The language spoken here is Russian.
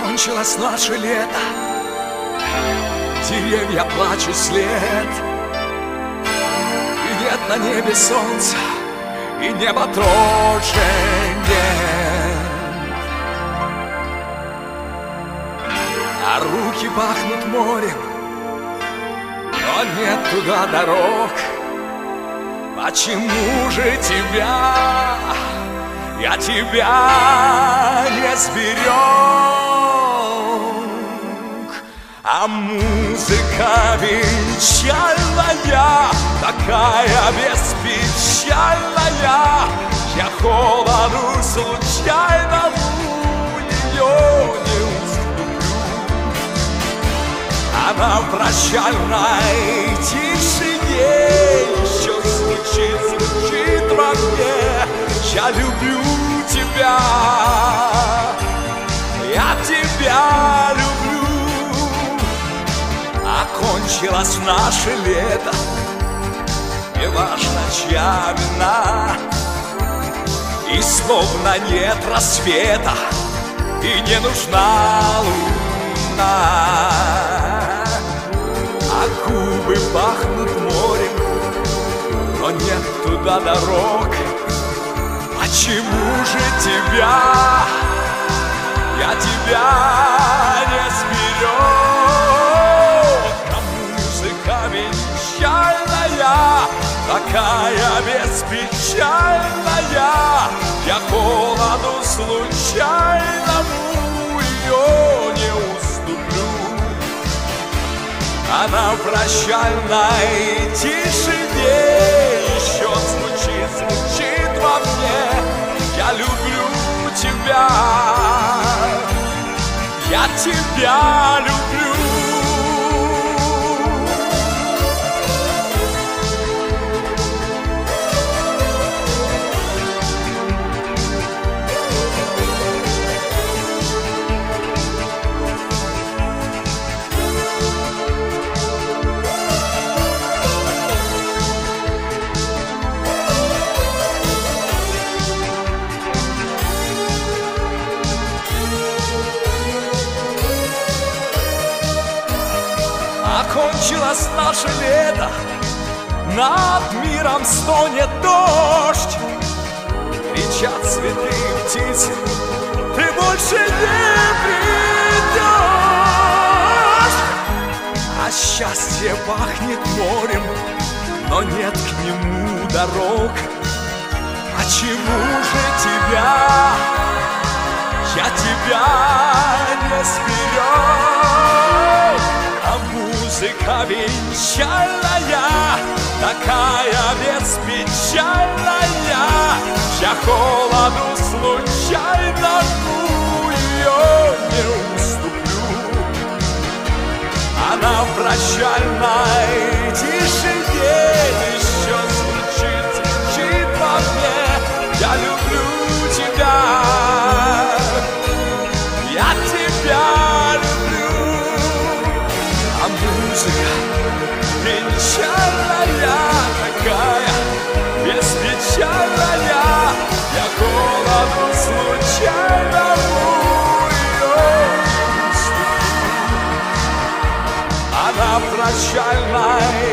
Кончилось наше лето, деревья плачут след, и нет на небе солнца, и небо тоже нет. А руки пахнут морем, но нет туда дорог. Почему же я тебя не сберег? А музыка венчальная, такая беспечальная, я холоду случайному ее не уступлю. Она в прощальной тишине еще звучит во мне: я люблю тебя, я тебя люблю. Окончилось наше лето, не важно, чья вина, и словно нет рассвета, и не нужна луна. А губы пахнут морем, но нет туда дорог. Почему же я тебя не сберег? А музыка венчальная, такая беспечальная, я холоду случайному ее не уступлю. Она в прощальной тишине еще звучит во мне: я люблю тебя, я тебя люблю. Окончилось наше лето, над миром стонет дождь, кричат цветы и птицы: ты больше не придешь. А счастье пахнет морем, но нет к нему дорог. Почему же я тебя не сберег? А музыка венчальная, такая беспечальная, я холоду случайному ее не уступлю. Она в прощальной тишине еще звучит во мне: я люблю тебя, я тебя люблю. А музыка венчальная, такая беспечальная, я холоду случайному ее не уступлю. Она в прощальной